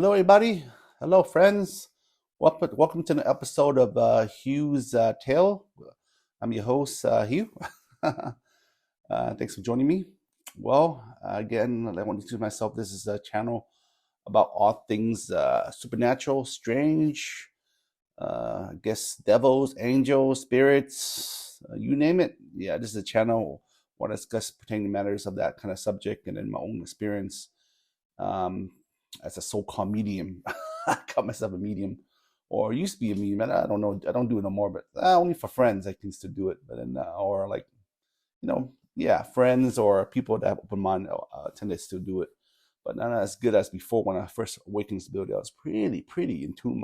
Hello, everybody. Hello, friends. Welcome to an episode of Hugh's Tale. I'm your host, Hugh. Thanks for joining me. Well, again, I want to introduce myself. This is a channel about all things supernatural, strange, I guess devils, angels, spirits, you name it. Yeah, this is a channel where I discuss pertaining matters of that kind of subject and in my own experience. Um, as a so-called medium. I call myself a medium, or used to be a medium. I don't know. I don't do it no more, but only for friends I used to do it. But then, or like yeah, friends or people that have open mind tend to still do it, but not as good as before when I first awakened this ability. I was pretty in tune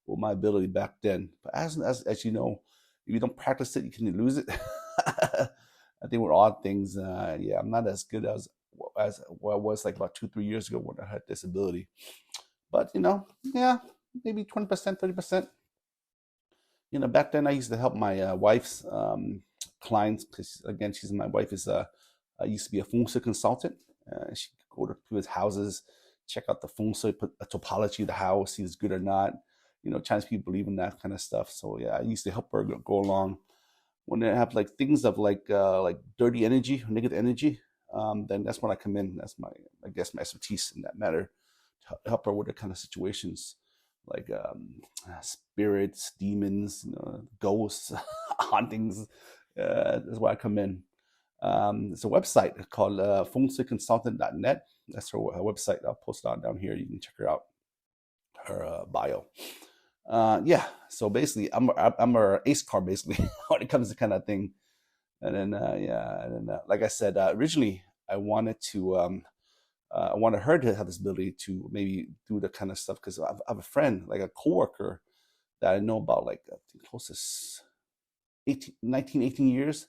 with my ability back then. But as you know, if you don't practice it, you can lose it. I think with all things, yeah, I'm not as good as what I was like about 2 3 years ago when I had this ability. But yeah, maybe 20%, 30%. Back then I used to help my wife's clients because again, she's my wife is I used to be a feng shui consultant. She go to people's houses, check out the feng shui, put a topology of the house, see if it's good or not. Chinese people believe in that kind of stuff. So yeah, I used to help her go along when they have like things of like dirty energy, negative energy. Then that's when I come in. That's I guess my expertise in that matter to help her with the kind of situations like spirits, demons, ghosts, hauntings. That's where I come in. It's a website called fengshuiconsultant.net. That's her website. I'll post it on down here. You can check her out, her bio. Yeah, so basically, I'm her ace card basically when it comes to kind of thing. And then yeah, and then like I said, originally I wanted her to have this ability to maybe do the kind of stuff because I have a friend, like a coworker that I know about like I think close to 18 years.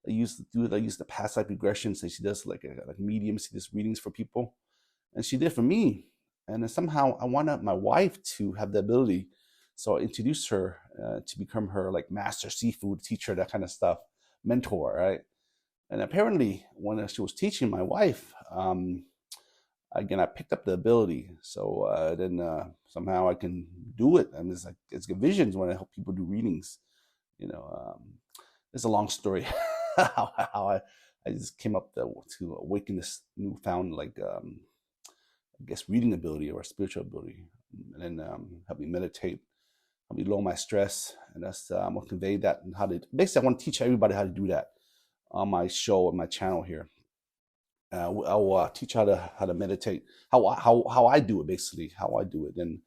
I used to do it. I used to past life regression. So she does like medium, she does readings for people, and she did for me. And then somehow I wanted my wife to have the ability, so I introduced her to become her like master seafood teacher, that kind of stuff, mentor, right? And apparently, when she was teaching my wife, again, I picked up the ability. So then somehow I can do it. And it's good visions when I help people do readings. You know, it's a long story how I just came up to awaken this newfound like I guess reading ability or spiritual ability, and then help me meditate, help me lower my stress, and that's I'm gonna convey that and how to basically I want to teach everybody how to do that on my show and my channel here. I'll teach how to meditate, how I do it basically, how I do it, and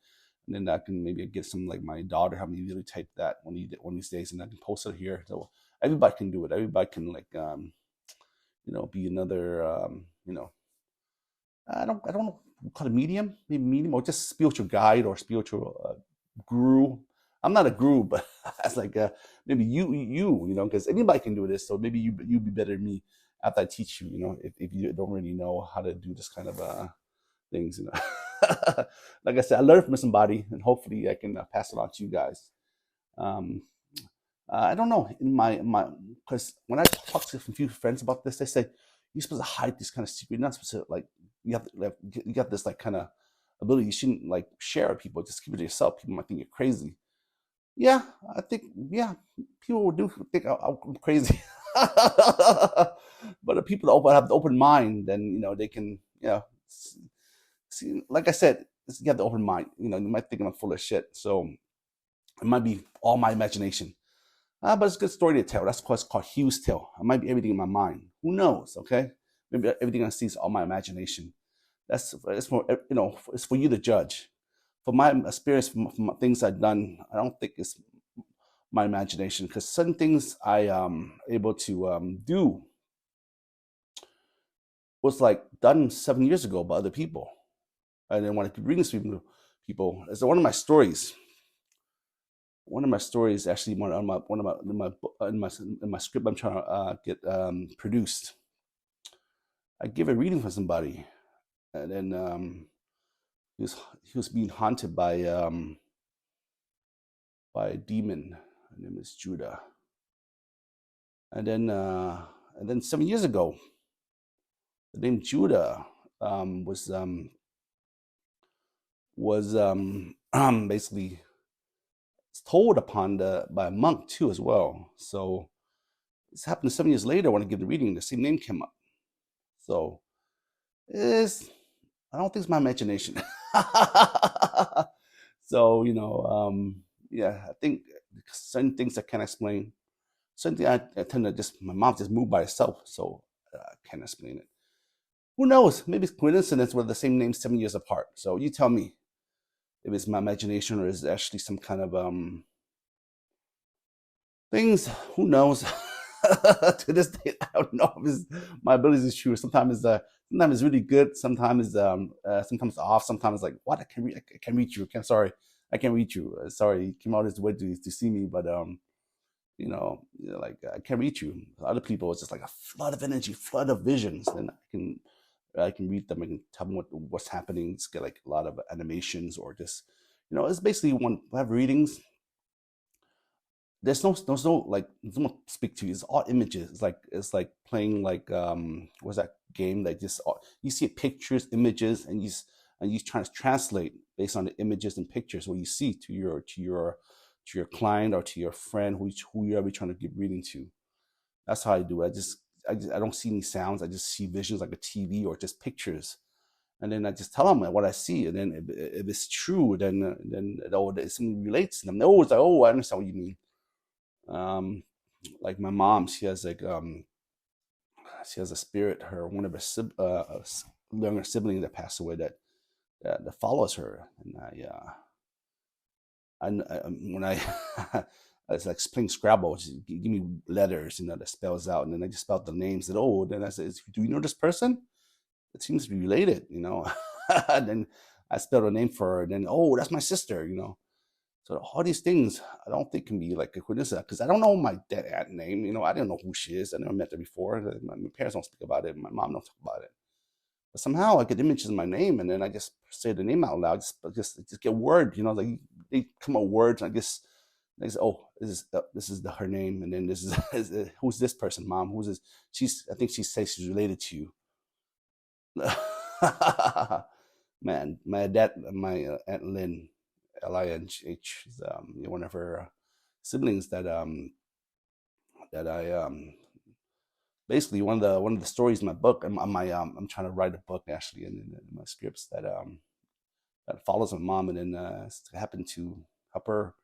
then I can maybe get some like my daughter help me really type that one of these days, and I can post it here so everybody can do it. Everybody can like be another I don't know call it medium, maybe medium or just spiritual guide or spiritual guru. I'm not a guru, but as like maybe because anybody can do this. So maybe you be better than me after I teach you. If you don't really know how to do this kind of things. Like I said, I learned from somebody, and hopefully I can pass it on to you guys. Um, I don't know in my because when I talk to a few friends about this, they say you're supposed to hide this kind of secret. You're not supposed to like you got this like kind of ability. You shouldn't like share with people. Just keep it to yourself. People might think you're crazy. Yeah, I think yeah, people do think I'm crazy. But the people that have the open mind, then they can see. Like I said, you have the open mind. You might think I'm full of shit. So it might be all my imagination. But it's a good story to tell. That's why it's called Hugh's Tale. It might be everything in my mind. Who knows? Okay, maybe everything I see is all my imagination. It's for it's for you to judge. For my experience, from things I've done, I don't think it's my imagination because certain things I able to do was like done 7 years ago by other people. And then when I could bring this to people, it's one of my stories. One of my stories actually one of my script I'm trying to get produced. I give a reading for somebody, and then he was being haunted by a demon. Her name is Judah. And then 7 years ago, the name Judah was was basically told upon by a monk too as well. So this happened 7 years later when I give the reading, the same name came up. So it's I don't think it's my imagination. So yeah, I think certain things I can't explain. Certain things I tend to just my mouth just moved by itself, so I can't explain it. Who knows? Maybe it's coincidence we're the same name 7 years apart. So you tell me if it's my imagination or is it actually some kind of things. Who knows? To this day, I don't know if my abilities is true. Sometimes it's really good. Sometimes off. Sometimes like what I can't reach you. Sorry, I can't reach you. Sorry, you came out this way to see me, but like I can't reach you. Other people, it's just like a flood of energy, flood of visions, and I can read them. I can tell them what's happening. Just get like a lot of animations or just it's basically when I have readings there's no like someone speak to you. It's all images. It's like playing like what's that game that just you see pictures, images, and you try to translate based on the images and pictures what you see to your client or to your friend who you're trying to give reading to. That's how I do it. I don't see any sounds. I just see visions like a TV or just pictures, and then I just tell them what I see. And then if it's true, then something relates to them. Oh, it's like, oh, I understand what you mean. um like my mom, she has a spirit, her one of her younger siblings that passed away that follows her. And when I I was like playing Scrabble, just give me letters, that spells out, and then I just spelled the names. And then I said, do you know this person? It seems to be related. And then I spelled a name for her, and then, oh, that's my sister. So all these things I don't think can be like a coincidence because I don't know my dead aunt name. I didn't know who she is. I never met her before. My parents don't speak about it. My mom don't talk about it. But somehow I get images of my name, and then I just say the name out loud. Just get words. Like they come up words. And I guess they say, "Oh, this is her name," and then this is who's this person, Mom? Who's this? I think she says she's related to you. Man, my aunt Lynn, Linh, is one of her siblings that I basically one of the stories in my book. I'm trying to write a book actually in my scripts that follows my mom, and then happened to help her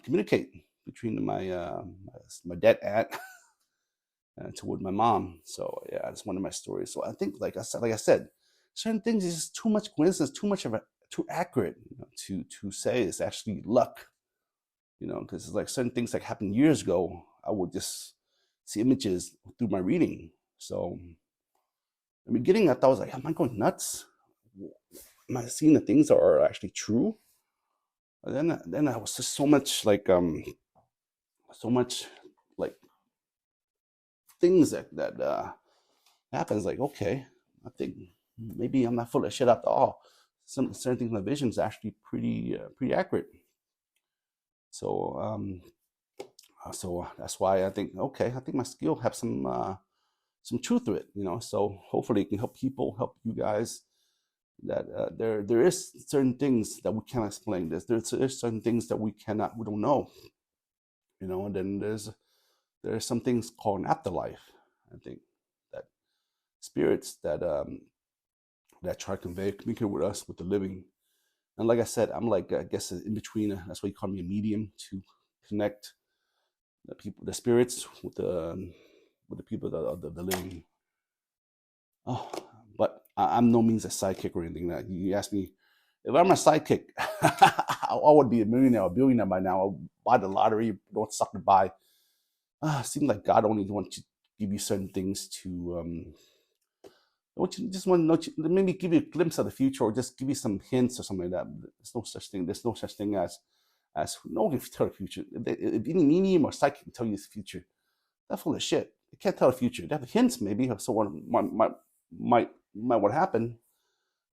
communicate between my dead aunt toward my mom. So yeah, that's one of my stories. So I think, like I said, certain things is just too much coincidence, too accurate, to say it's actually luck. Because it's like certain things like happened years ago. I would just see images through my reading. So in the beginning, I thought I was like, am I going nuts? Am I seeing the things that are actually true? And then I was just so much like things that happens. Like, okay, I think maybe I'm not full of shit after all. Some certain things in my vision is actually pretty accurate. So that's why I think, okay, I think my skill have some truth to it. So hopefully it can help people, help you guys. That there is certain things that we can't explain. There's certain things that we don't know. And then there's some things called an afterlife. I think that spirits that try to communicate with us, with the living. And like I said, I'm like, I guess, in between. That's why you call me a medium, to connect the spirits with the people that are the living. Oh, but I'm no means a sidekick or anything. That you ask me if I'm a sidekick, I would be a millionaire or billionaire by now. I'll buy the lottery, don't suck to buy. Seems like God only wants to give you certain things to just want to know, maybe give you a glimpse of the future, or just give you some hints or something like that. There's no such thing. There's no such thing as no one can tell the future. If any medium or psychic can tell you the future, that's full of shit. They can't tell the future. They have hints maybe of someone might what happen.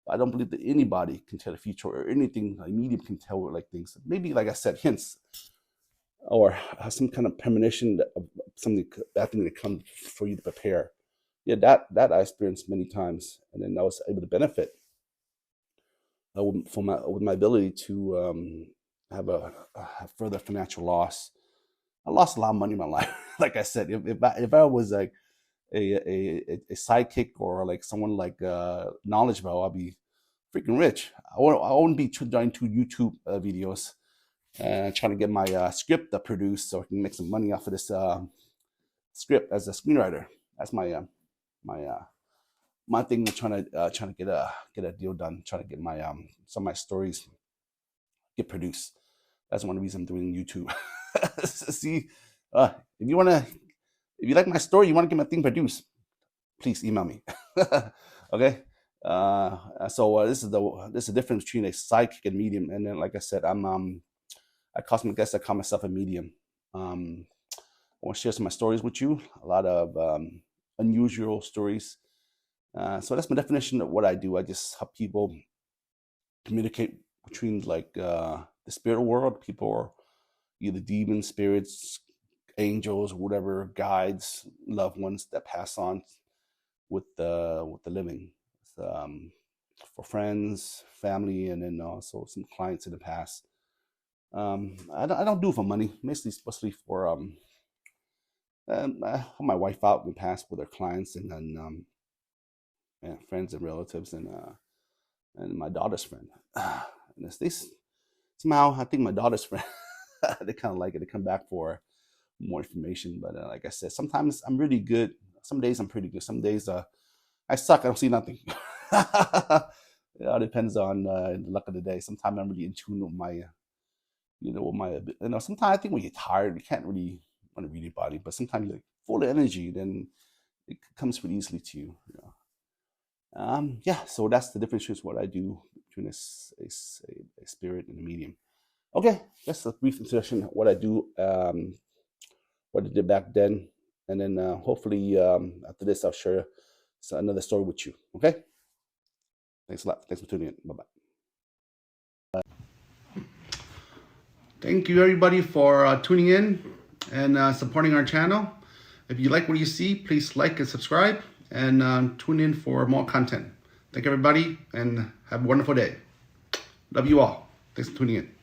I don't believe that anybody can tell the future or anything a medium can tell, like things. Maybe, like I said, hints or some kind of premonition of something bad thing to come for you to prepare. Yeah, that I experienced many times, and then I was able to benefit. with my ability to have a further financial loss. I lost a lot of money in my life. Like I said, if I was like a sidekick or like someone like knowledgeable, I'd be freaking rich. I wouldn't be doing 2 YouTube videos and trying to get my script produced so I can make some money off of this script as a screenwriter. That's my thing with trying to get a deal done, trying to get my some of my stories get produced. That's one of the reasons I'm doing YouTube. See, if you like my story, you want to get my thing produced, please email me. Okay. So this is the difference between a sidekick and medium. And then, like I said, I call myself a medium. I want to share some of my stories with you. A lot of unusual stories. So that's my definition of what I do. I just help people communicate between like the spirit world. People are either demons, spirits, angels, whatever, guides, loved ones that pass on with the living. For friends, family, and then also some clients in the past. I don't do it for money, mostly for my wife out in the past with her clients, and then friends and relatives, and my daughter's friend. And somehow I think my daughter's friend they kind of like it. They come back for more information, but like I said, sometimes I'm really good. Some days I'm pretty good. Some days I suck. I don't see nothing. It all depends on the luck of the day. Sometimes I'm really in tune with my, sometimes I think when you're tired, you can't really want to read your body, but sometimes you're like full of energy, then it comes pretty easily to you. Yeah, so that's the difference between what I do between a spirit and a medium. Okay, that's a brief introduction of what I do, what I did back then, and then hopefully after this I'll share another story with you. Okay, thanks a lot. Thanks for tuning in. Bye-bye. Thank you everybody for tuning in and supporting our channel. If you like what you see, please like and subscribe, and tune in for more content. Thank you everybody, and have a wonderful day. Love you all. Thanks for tuning in.